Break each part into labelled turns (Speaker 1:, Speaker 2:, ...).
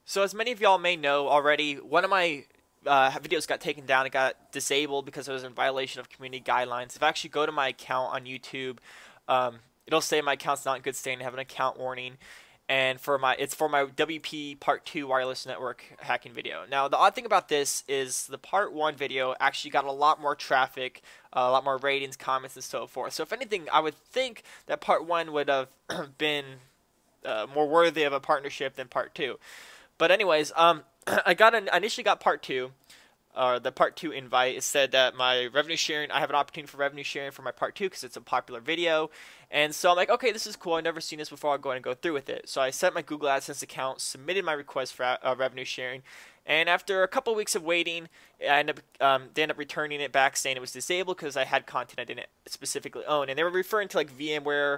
Speaker 1: So as many of y'all may know already, one of my videos got taken down. It got disabled because it was in violation of community guidelines. If I actually go to my account on YouTube, it'll say my account's not in good standing, have an account warning. And it's for my WP Part 2 wireless network hacking video. Now, the odd thing about this is the Part 1 video actually got a lot more traffic, a lot more ratings, comments, and so forth. So if anything, I would think that Part 1 would have been more worthy of a partnership than Part 2. But anyways, I initially got Part 2, the Part 2 invite. It said that my revenue sharing, I have an opportunity for revenue sharing for my Part 2 because it's a popular video. And so I'm like, okay, this is cool. I've never seen this before. I'll go ahead and go through with it. So I set my Google AdSense account, submitted my request for revenue sharing. And after a couple weeks of waiting, they ended up returning it back, saying it was disabled because I had content I didn't specifically own. And they were referring to like VMware,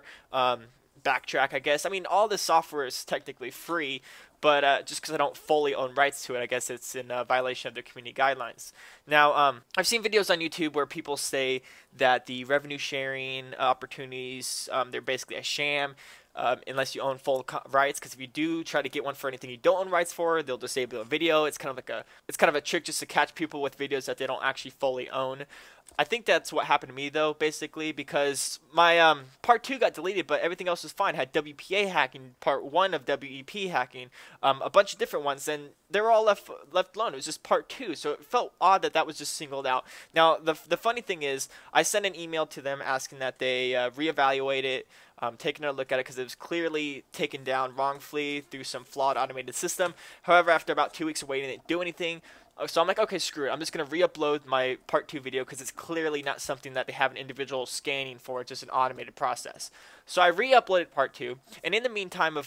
Speaker 1: Backtrack, I guess. I mean, all this software is technically free, but just because I don't fully own rights to it, I guess it's in violation of their community guidelines. Now, I've seen videos on YouTube where people say that the revenue sharing opportunities, they're basically a sham. Unless you own full rights, because if you do try to get one for anything you don't own rights for, they'll disable a video. It's kind of a trick just to catch people with videos that they don't actually fully own. I think that's what happened to me though, basically, because my Part 2 got deleted, but everything else was fine. I had WPA hacking, Part 1 of WEP hacking, a bunch of different ones, and they were all left alone. It was just Part 2, so it felt odd that that was just singled out. Now, the funny thing is, I sent an email to them asking that they reevaluate it, taking a look at it because it was clearly taken down wrongfully through some flawed automated system. However, after about 2 weeks of waiting, it didn't do anything. So I'm like, okay, screw it. I'm just going to re-upload my Part 2 video because it's clearly not something that they have an individual scanning for. It's just an automated process. So I re-uploaded Part 2, and in the meantime,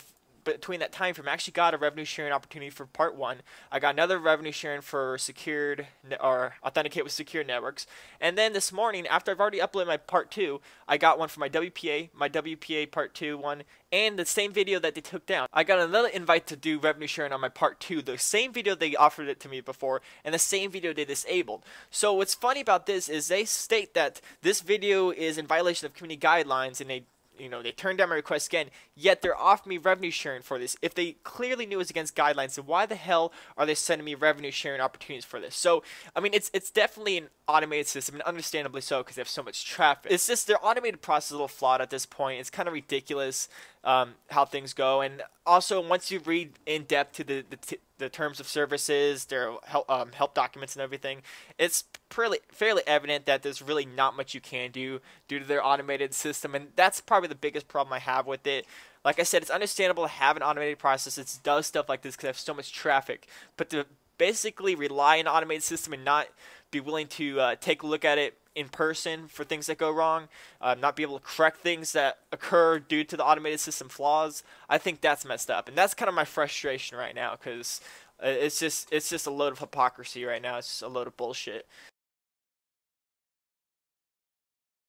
Speaker 1: between that time frame, I actually got a revenue sharing opportunity for Part 1. I got another revenue sharing for secured or authenticate with secure networks. And then this morning, after I've already uploaded my Part 2, I got one for my WPA Part 2 one, and the same video that they took down. I got another invite to do revenue sharing on my Part 2, the same video they offered it to me before, and the same video they disabled. So what's funny about this is they state that this video is in violation of community guidelines, and they turned down my request again, yet they're offering me revenue sharing for this. If they clearly knew it was against guidelines, then why the hell are they sending me revenue sharing opportunities for this? So, I mean, it's definitely an automated system, and understandably so, because they have so much traffic. It's just their automated process is a little flawed at this point. It's kind of ridiculous how things go. And also, once you read in depth to the terms of services, their help documents and everything, it's fairly evident that there's really not much you can do due to their automated system, and that's probably the biggest problem I have with it. Like I said, it's understandable to have an automated process that does stuff like this because I have so much traffic, but to basically rely on an automated system and not be willing to take a look at it in person for things that go wrong, not be able to correct things that occur due to the automated system flaws, I think that's messed up. And that's kind of my frustration right now, because it's just a load of hypocrisy right now. It's just a load of bullshit.